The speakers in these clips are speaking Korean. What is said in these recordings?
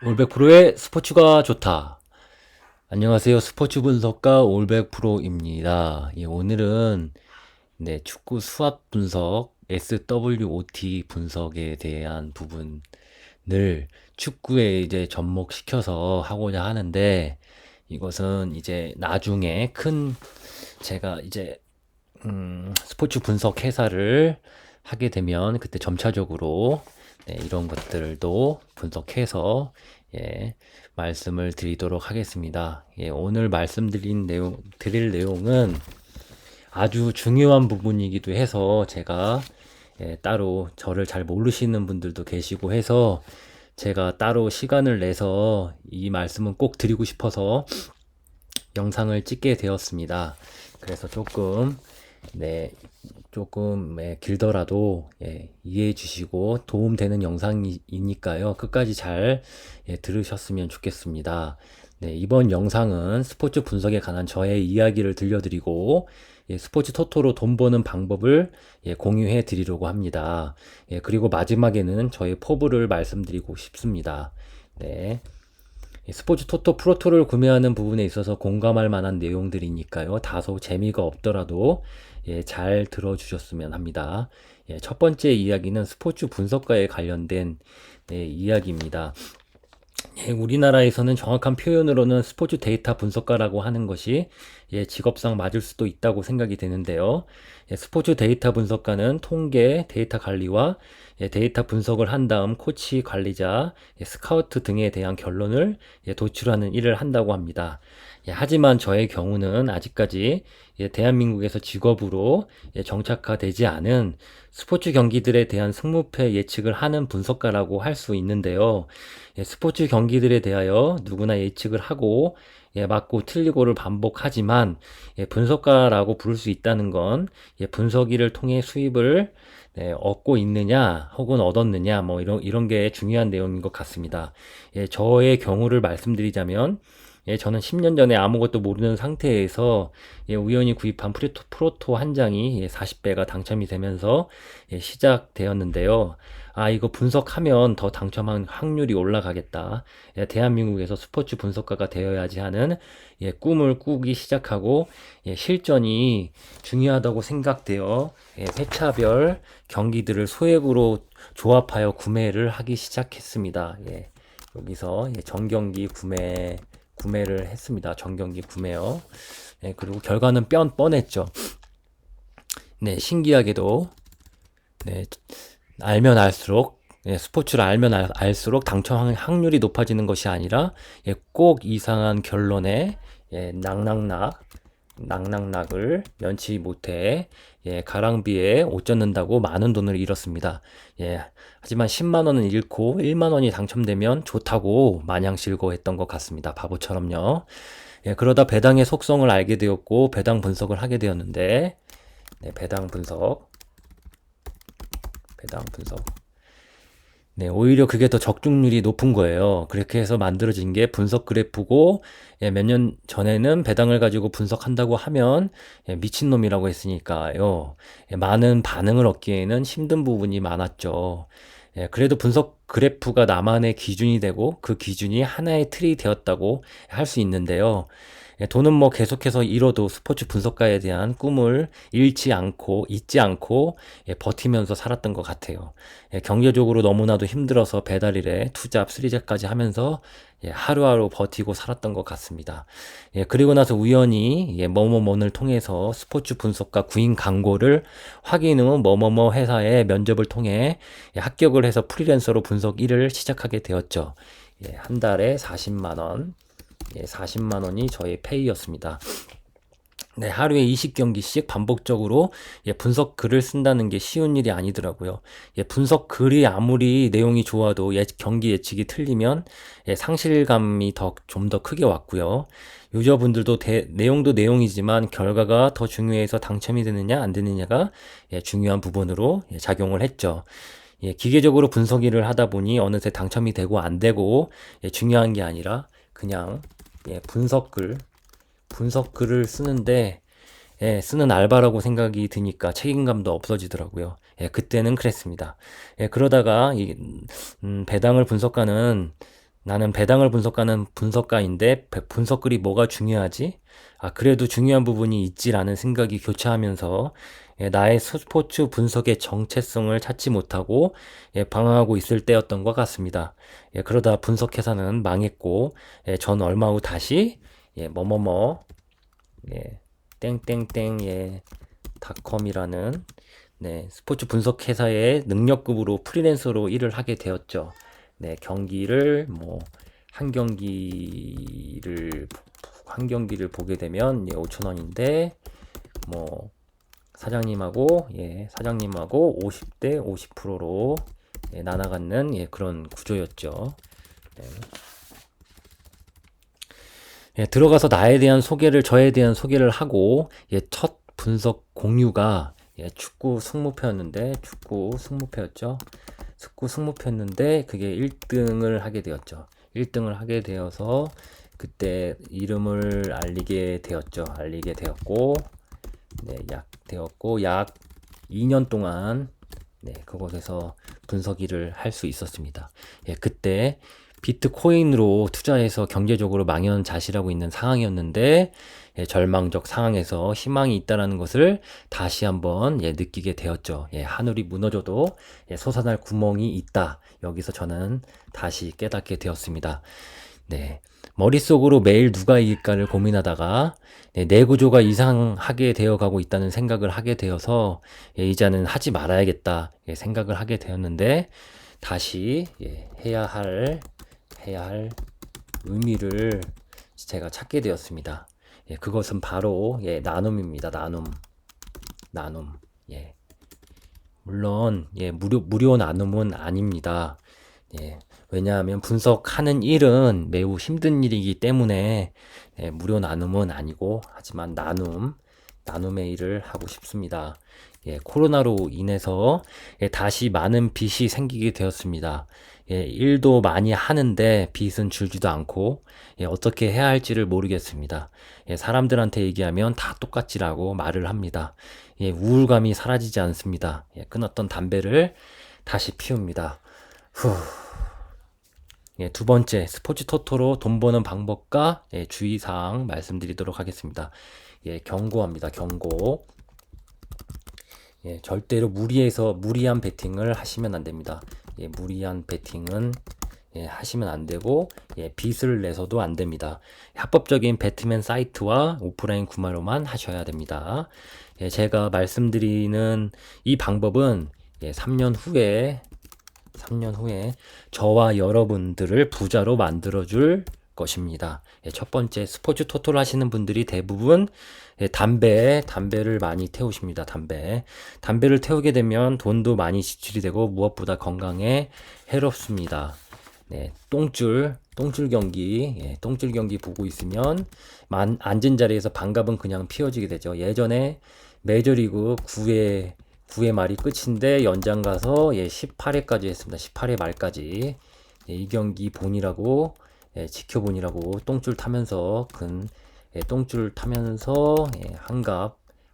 올백 프로의 스포츠가 좋다. 안녕하세요. 스포츠 분석가 올백 프로입니다. 오늘은 축구 수합 분석, SWOT 분석에 대한 부분을 축구에 이제 접목시켜서 하고자 하는데, 이것은 이제 나중에 제가 이제 스포츠 분석 회사를 하게 되면 그때 점차적으로 이런 것들도 분석해서 예, 말씀을 드리도록 하겠습니다. 오늘 드릴 내용은 아주 중요한 부분이기도 해서 제가 따로 저를 잘 모르시는 분들도 계시고 해서 제가 따로 시간을 내서 이 말씀은 꼭 드리고 싶어서 영상을 찍게 되었습니다. 그래서 네, 조금 길더라도 이해해 주시고 도움되는 영상이니까요. 끝까지 잘 들으셨으면 좋겠습니다. 네, 이번 영상은 스포츠 분석에 관한 저의 이야기를 들려드리고 스포츠 토토로 돈 버는 방법을 공유해 드리려고 합니다. 그리고 마지막에는 저의 포부를 말씀드리고 싶습니다. 네. 스포츠 토토 프로토를 구매하는 부분에 있어서 공감할 만한 내용들이니까요. 다소 재미가 없더라도 잘 들어주셨으면 합니다. 첫 번째 이야기는 스포츠 분석과에 관련된 이야기입니다. 우리나라에서는 정확한 표현으로는 스포츠 데이터 분석가라고 하는 것이 직업상 맞을 수도 있다고 생각이 되는데요. 스포츠 데이터 분석가는 통계, 데이터 관리와 데이터 분석을 한 다음 코치, 관리자, 스카우트 등에 대한 결론을 도출하는 일을 한다고 합니다. 하지만 저의 경우는 아직까지 대한민국에서 직업으로 정착화되지 않은 스포츠 경기들에 대한 승무패 예측을 하는 분석가라고 할 수 있는데요. 스포츠 경기들에 대하여 누구나 예측을 하고 맞고 틀리고를 반복하지만 분석가라고 부를 수 있다는 건 분석일을 통해 수입을 얻고 있느냐 혹은 얻었느냐 뭐 이런 게 중요한 내용인 것 같습니다. 저의 경우를 말씀드리자면 저는 10년 전에 아무것도 모르는 상태에서 우연히 구입한 프로토 한 장이 40배가 당첨이 되면서 시작되었는데요. 이거 분석하면 더 당첨한 확률이 올라가겠다. 대한민국에서 스포츠 분석가가 되어야지 하는 꿈을 꾸기 시작하고 실전이 중요하다고 생각되어 회차별 경기들을 소액으로 조합하여 구매를 하기 시작했습니다. 여기서 정경기 구매를 했습니다. 정경기 구매요. 그리고 결과는 뻔했죠. 네, 신기하게도 네, 알면 알수록 스포츠를 알면 알수록 당첨 확률이 높아지는 것이 아니라 꼭 이상한 결론에 낙낙낙을 면치 못해 가랑비에 옷 젖는다고 많은 돈을 잃었습니다. 하지만 10만 원은 잃고 1만 원이 당첨되면 좋다고 마냥 즐거워했던 것 같습니다. 바보처럼요. 그러다 배당의 속성을 알게 되었고 배당 분석을 하게 되었는데 배당 분석. 네, 오히려 그게 더 적중률이 높은 거예요. 그렇게 해서 만들어진 게 분석 그래프고, 몇 년 전에는 배당을 가지고 분석한다고 하면, 미친놈이라고 했으니까요. 많은 반응을 얻기에는 힘든 부분이 많았죠. 그래도 분석 그래프가 나만의 기준이 되고, 그 기준이 하나의 틀이 되었다고 할 수 있는데요. 돈은 뭐 계속해서 잃어도 스포츠 분석가에 대한 꿈을 잊지 않고 버티면서 살았던 것 같아요. 경제적으로 너무나도 힘들어서 배달일에 투잡, 쓰리잡까지 하면서 하루하루 버티고 살았던 것 같습니다. 그리고 나서 우연히 뭐뭐뭐를 통해서 스포츠 분석가 구인 광고를 확인 후 뭐뭐뭐 회사의 면접을 통해 합격을 해서 프리랜서로 분석 일을 시작하게 되었죠. 한 달에 40만 원. 40만 원이 저의 페이였습니다. 네, 하루에 20경기씩 반복적으로 분석 글을 쓴다는 게 쉬운 일이 아니더라고요. 분석 글이 아무리 내용이 좋아도 경기 예측이 틀리면 상실감이 좀 더 크게 왔고요. 유저분들도 내용도 내용이지만 결과가 더 중요해서 당첨이 되느냐 안 되느냐가 중요한 부분으로 작용을 했죠. 기계적으로 분석 일을 하다 보니 어느새 당첨이 되고 안 되고 중요한 게 아니라 그냥 분석글을 쓰는데 쓰는 알바라고 생각이 드니까 책임감도 없어지더라고요. 그때는 그랬습니다. 그러다가 배당을 분석가는 나는 배당을 분석하는 분석가인데 분석글이 뭐가 중요하지? 그래도 중요한 부분이 있지라는 생각이 교차하면서 나의 스포츠 분석의 정체성을 찾지 못하고 방황하고 있을 때였던 것 같습니다. 그러다 분석회사는 망했고 전 얼마 후 다시 뭐뭐뭐 땡땡땡 닷컴이라는 스포츠 분석 회사의 능력급으로 프리랜서로 일을 하게 되었죠. 경기를 한 경기를 보게 되면 5천 원인데 뭐 사장님하고 50대 50%로 나눠 갖는 그런 구조였죠. 들어가서 저에 대한 소개를 하고 첫 분석 공유가 축구 승무표였는데 그게 1등을 하게 되었죠. 1등을 하게 되어서 그때 이름을 알리게 되었고 약 2년 동안 그곳에서 분석 일을 할 수 있었습니다. 그때 비트코인으로 투자해서 경제적으로 망연자실하고 있는 상황이었는데 절망적 상황에서 희망이 있다는 것을 다시 한번 느끼게 되었죠. 하늘이 무너져도 솟아날 구멍이 있다. 여기서 저는 다시 깨닫게 되었습니다. 머릿속으로 매일 누가 이길까를 고민하다가 내 구조가 이상하게 되어가고 있다는 생각을 하게 되어서 이제는 하지 말아야겠다 생각을 하게 되었는데 다시 해야 할 의미를 제가 찾게 되었습니다. 그것은 바로 나눔입니다. 나눔. 물론 무료 나눔은 아닙니다. 왜냐하면 분석하는 일은 매우 힘든 일이기 때문에 무료 나눔은 아니고 하지만 나눔의 일을 하고 싶습니다. 코로나로 인해서 다시 많은 빚이 생기게 되었습니다. 일도 많이 하는데 빚은 줄지도 않고 어떻게 해야 할지를 모르겠습니다. 사람들한테 얘기하면 다 똑같지라고 말을 합니다. 우울감이 사라지지 않습니다. 끊었던 담배를 다시 피웁니다. 두 번째, 스포츠 토토로 돈 버는 방법과 주의사항 말씀드리도록 하겠습니다. 경고합니다. 경고. 절대로 무리한 베팅을 하시면 안 됩니다. 무리한 베팅은 하시면 안 되고 빚을 내서도 안 됩니다. 합법적인 배트맨 사이트와 오프라인 구매로만 하셔야 됩니다. 제가 말씀드리는 이 방법은 3년 후에 저와 여러분들을 부자로 만들어줄 것입니다. 첫 번째, 스포츠 토토를 하시는 분들이 대부분 담배를 많이 태우십니다. 담배를 태우게 되면 돈도 많이 지출이 되고 무엇보다 건강에 해롭습니다. 똥줄 경기 보고 있으면 앉은 자리에서 방갑은 그냥 피워지게 되죠. 예전에 메이저리그 9회 말이 끝인데 연장 가서 18회까지 했습니다. 18회 말까지. 이 경기 보니라고 지켜보니라고 똥줄 타면서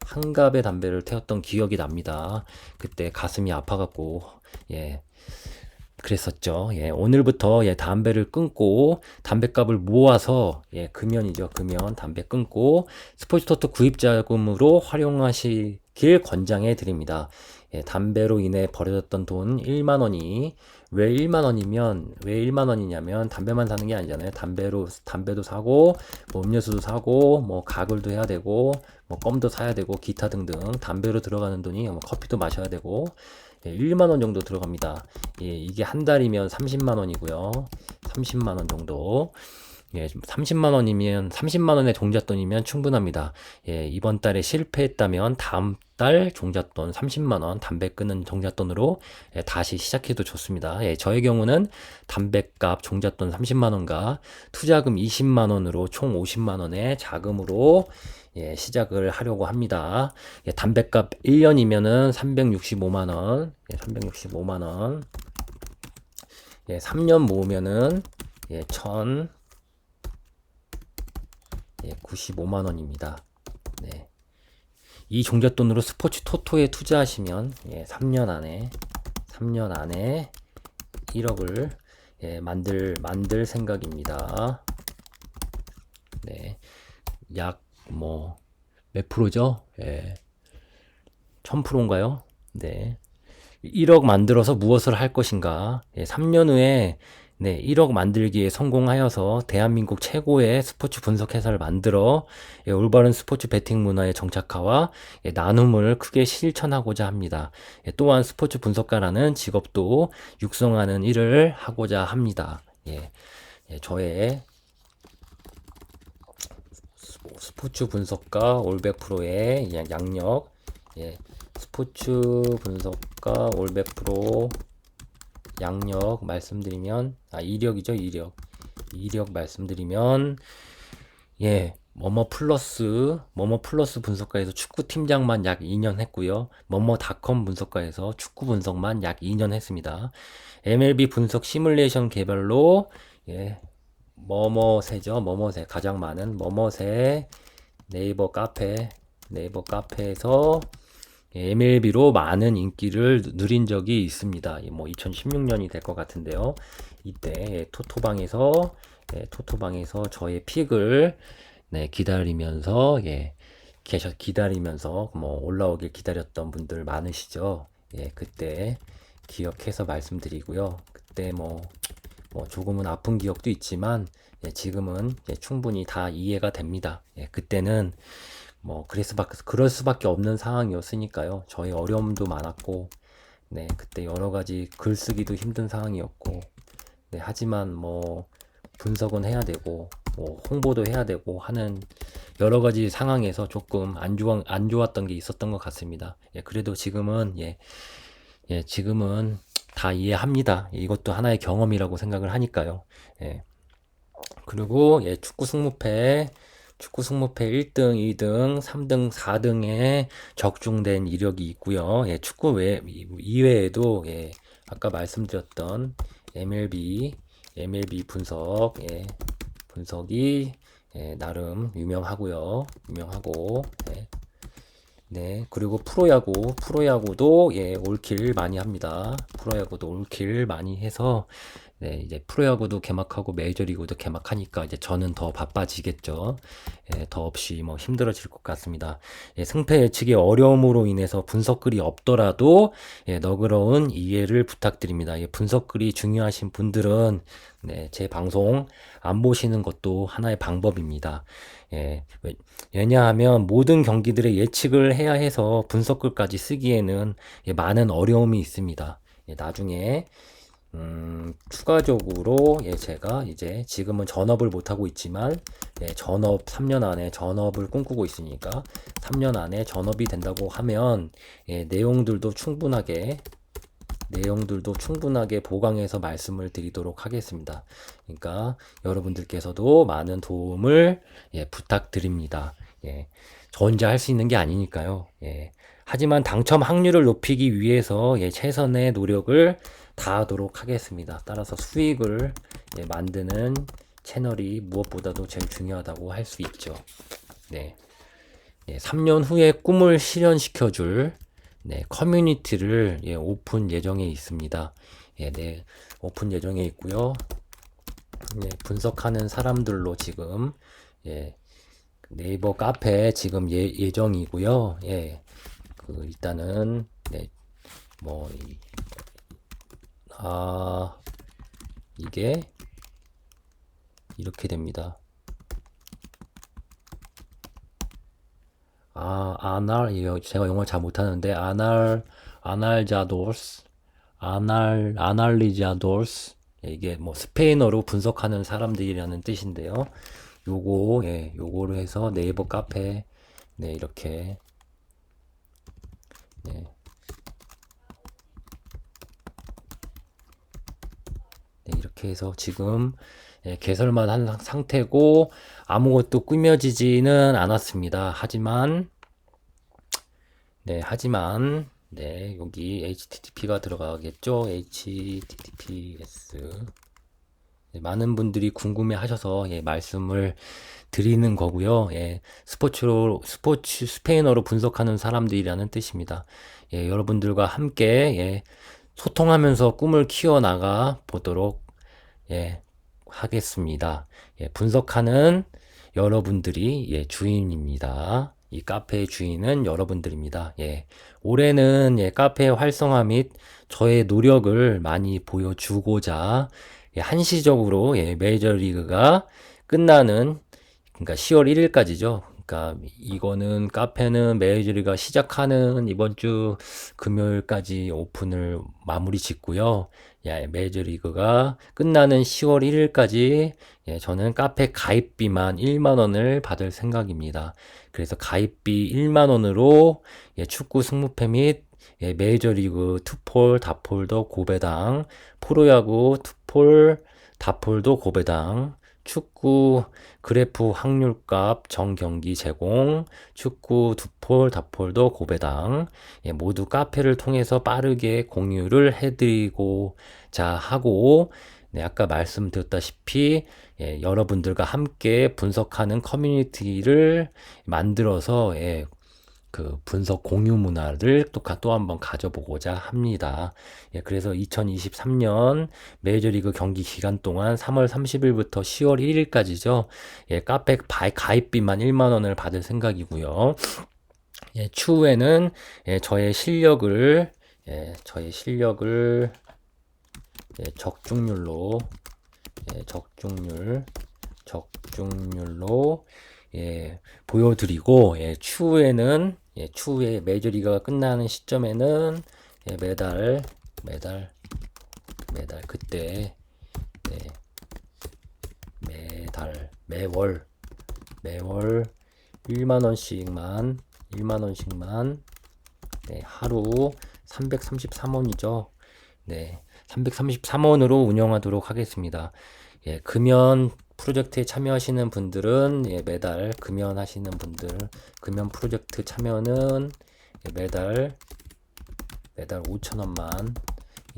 한갑의 담배를 태웠던 기억이 납니다. 그때 가슴이 아파갖고 그랬었죠. 오늘부터 담배를 끊고 담배값을 모아서 금연이죠. 담배 끊고 스포츠토토 구입 자금으로 활용하시길 권장해 드립니다. 담배로 인해 벌어졌던 돈 1만 원이 왜 1만 원이냐면 담배만 사는 게 아니잖아요. 담배도 사고 음료수도 사고 가글도 해야 되고 껌도 사야 되고 기타 등등 담배로 들어가는 돈이 커피도 마셔야 되고 1만 원 정도 들어갑니다. 이게 한 달이면 30만 원이고요. 30만 원 정도. 30만 원이면 30만 원의 종잣돈이면 충분합니다. 이번 달에 실패했다면 다음 달 종잣돈 30만 원 담배 끊는 종잣돈으로 다시 시작해도 좋습니다. 저의 경우는 담배값 종잣돈 30만 원과 투자금 20만 원으로 총 50만 원의 자금으로 시작을 하려고 합니다. 담배값 1년이면은 365만 원. 365만 원. 3년 모으면은 95만 원입니다. 이 종잣돈으로 스포츠 토토에 투자하시면 3년 안에 1억을 예, 만들 생각입니다. 네. 약, 뭐, 몇 프로죠? 예. 1000%인가요? 네. 1억 만들어서 무엇을 할 것인가? 예, 3년 후에 네, 1억 만들기에 성공하여서 대한민국 최고의 스포츠 분석 회사를 만들어 예, 올바른 스포츠 베팅 문화의 정착화와 예, 나눔을 크게 실천하고자 합니다. 예, 또한 스포츠 분석가라는 직업도 육성하는 일을 하고자 합니다. 예, 예, 저의 스포츠 분석가 올백 프로의 양력, 예, 스포츠 분석가 올백 프로 양력 말씀드리면, 이력이죠, 이력 말씀드리면, 예, 뭐뭐 플러스 분석가에서 축구 팀장만 약 2년 했고요. 뭐뭐닷컴 분석가에서 축구 분석만 약 2년 했습니다. MLB 분석 시뮬레이션 개발로, 예, 뭐뭐새죠, 뭐뭐새, 가장 많은 뭐뭐새 네이버 카페에서 MLB로 많은 인기를 누린 적이 있습니다. 뭐 2016년이 될 것 같은데요. 이때 토토방에서 저의 픽을 네, 기다리면서 기다리면서 뭐 올라오길 기다렸던 분들 많으시죠. 예, 그때 기억해서 말씀드리고요. 그때 뭐 조금은 아픈 기억도 있지만 예, 지금은 충분히 다 이해가 됩니다. 예, 그때는 뭐 그럴 수밖에 없는 상황이었으니까요. 저희 어려움도 많았고, 네, 그때 여러 가지 글쓰기도 힘든 상황이었고, 네, 하지만 뭐 분석은 해야 되고, 뭐 홍보도 해야 되고 하는 여러 가지 상황에서 조금 안 좋았던 게 있었던 것 같습니다. 예, 그래도 지금은 다 이해합니다. 이것도 하나의 경험이라고 생각을 하니까요. 예. 그리고 축구 승무패 1등, 2등, 3등, 4등에 적중된 이력이 있고요. 예, 이외에도 예, 아까 말씀드렸던 MLB 분석이 예, 나름 유명하고 예, 네, 그리고 프로야구도 예, 올킬 많이 합니다. 프로야구도 올킬 많이 해서 네, 이제 프로야구도 개막하고 메이저리그도 개막하니까 이제 저는 더 바빠지겠죠. 예, 더없이 뭐 힘들어질 것 같습니다. 예, 승패 예측의 어려움으로 인해서 분석글이 없더라도 예, 너그러운 이해를 부탁드립니다. 예, 분석글이 중요하신 분들은 네, 제 방송 안 보시는 것도 하나의 방법입니다. 예, 왜냐하면 모든 경기들의 예측을 해야 해서 분석글까지 쓰기에는 예, 많은 어려움이 있습니다. 예, 나중에 추가적으로 제가 이제 지금은 전업을 못하고 있지만 3년 안에 전업을 꿈꾸고 있으니까 3년 안에 전업이 된다고 하면 내용들도 충분하게 보강해서 말씀을 드리도록 하겠습니다. 그러니까 여러분들께서도 많은 도움을 부탁드립니다. 저 혼자 할 수 있는 게 아니니까요. 하지만 당첨 확률을 높이기 위해서 최선의 노력을 다하도록 하겠습니다. 따라서 수익을 만드는 채널이 무엇보다도 제일 중요하다고 할 수 있죠. 네. 3년 후에 꿈을 실현시켜줄 커뮤니티를 오픈 예정에 있습니다. 네, 오픈 예정에 있고요. 분석하는 사람들로 지금 네이버 카페 지금 예정이고요. 일단은 이게 이렇게 됩니다. 제가 영어를 잘 못하는데, 아날리자도스. 이게 뭐 스페인어로 분석하는 사람들이라는 뜻인데요. 요거를 해서 네이버 카페, 이렇게, 이렇게 해서 지금 개설만 한 상태고 아무것도 꾸며지지는 않았습니다. 하지만 여기 HTTP가 들어가겠죠. HTTPS 많은 분들이 궁금해 하셔서 말씀을 드리는 거고요. 스페인어로 분석하는 사람들이라는 뜻입니다. 여러분들과 함께 소통하면서 꿈을 키워나가 보도록 예, 하겠습니다. 예, 분석하는 여러분들이 예, 주인입니다. 이 카페의 주인은 여러분들입니다. 예, 올해는 예, 카페의 활성화 및 저의 노력을 많이 보여주고자 예, 한시적으로 예, 메이저리그가 끝나는 그러니까 10월 1일까지죠. 그러니까 이거는 카페는 메이저리가 시작하는 이번 주 금요일까지 오픈을 마무리 짓고요. 예, 메이저리그가 끝나는 10월 1일까지 예, 저는 카페 가입비만 1만 원을 받을 생각입니다. 그래서 가입비 1만 원으로 예, 축구 승무패 및 예, 메이저리그 투폴, 다폴더 고배당, 프로야구 투폴, 다폴더 고배당, 축구 그래프 확률값 정경기 제공, 축구 두폴, 다폴더 고배당, 예, 모두 카페를 통해서 빠르게 공유를 해드리고자 하고, 네, 아까 말씀드렸다시피, 예, 여러분들과 함께 분석하는 커뮤니티를 만들어서, 예, 그 분석 공유 문화를 또 한번 가져보고자 합니다. 예, 그래서 2023년 메이저리그 경기 기간 동안 3월 30일부터 10월 1일까지죠. 예, 카페 가입비만 1만 원을 받을 생각이고요. 예, 추후에는 예, 저의 실력을 예, 적중률로 예, 보여드리고 예, 추후에 메이저리그가 끝나는 시점에는 예, 매달 그때 네, 매월 1만 원씩만 네, 하루 333원이죠. 네, 333원으로 운영하도록 하겠습니다. 예, 금연 프로젝트에 참여하시는 분들은 예, 매달 금연 프로젝트 참여는 예, 매달 5,000원만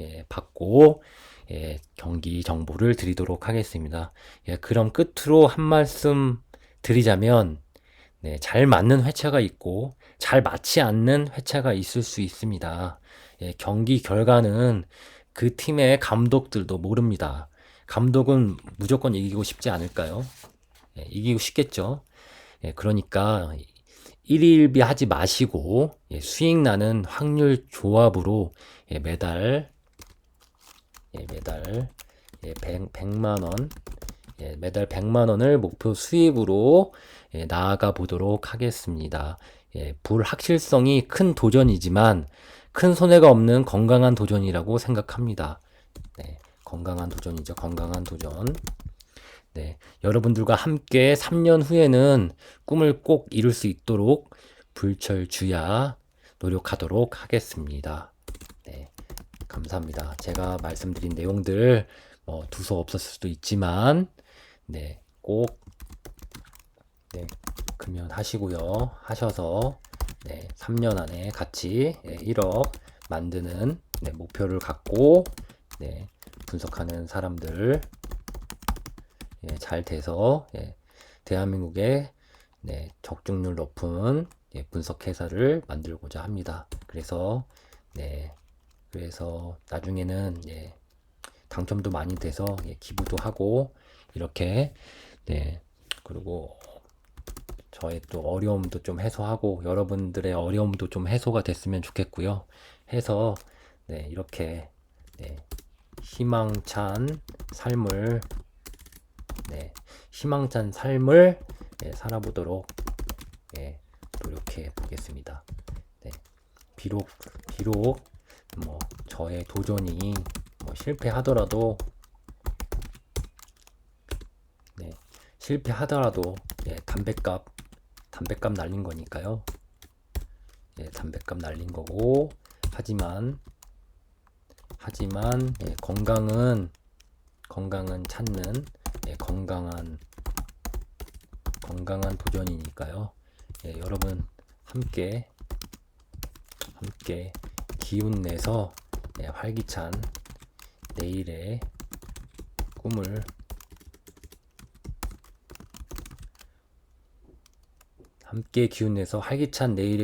예, 받고 예, 경기 정보를 드리도록 하겠습니다. 예, 그럼 끝으로 한 말씀 드리자면 네, 잘 맞는 회차가 있고 잘 맞지 않는 회차가 있을 수 있습니다. 예, 경기 결과는 그 팀의 감독들도 모릅니다. 감독은 무조건 이기고 싶지 않을까요? 예, 이기고 싶겠죠. 예, 그러니까 일희일비 하지 마시고 예, 수익 나는 확률 조합으로 예, 매달 100만 원 매달 100만 원을 목표 수익으로 예, 나아가 보도록 하겠습니다. 예, 불확실성이 큰 도전이지만 큰 손해가 없는 건강한 도전이라고 생각합니다. 네, 건강한 도전이죠. 건강한 도전. 네, 여러분들과 함께 3년 후에는 꿈을 꼭 이룰 수 있도록 불철주야 노력하도록 하겠습니다. 네, 감사합니다. 제가 말씀드린 내용들 두서 없었을 수도 있지만 네, 꼭 네, 금연하시고요. 하셔서 네, 3년 안에 같이 1억 만드는 네, 목표를 갖고 네, 분석하는 사람들 예, 잘 돼서 예, 대한민국의 네, 적중률 높은 예, 분석 회사를 만들고자 합니다. 그래서 나중에는 예, 당첨도 많이 돼서 예, 기부도 하고 이렇게 네, 그리고 저의 또 어려움도 좀 해소하고 여러분들의 어려움도 좀 해소가 됐으면 좋겠고요. 해서 네, 이렇게 네, 희망찬 삶을 예, 살아보도록 예, 노력해 보겠습니다. 네, 비록 뭐 저의 도전이 뭐 실패하더라도 예, 담뱃값 날린 거니까요. 예, 담뱃값 날린 거고 하지만 예, 건강은 찾는 예, 건강한 도전이니까요. 예, 여러분 함께 기운 내서 예, 활기찬 내일의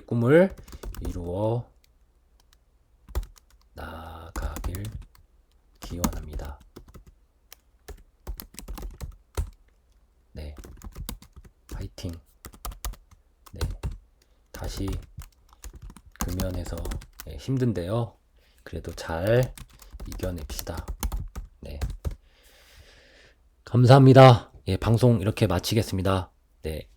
꿈을 이루어 나가길 기원합니다. 화이팅. 네, 다시 금연해서 힘든데요. 그래도 잘 이겨냅시다. 네, 감사합니다. 예, 방송 이렇게 마치겠습니다. 네.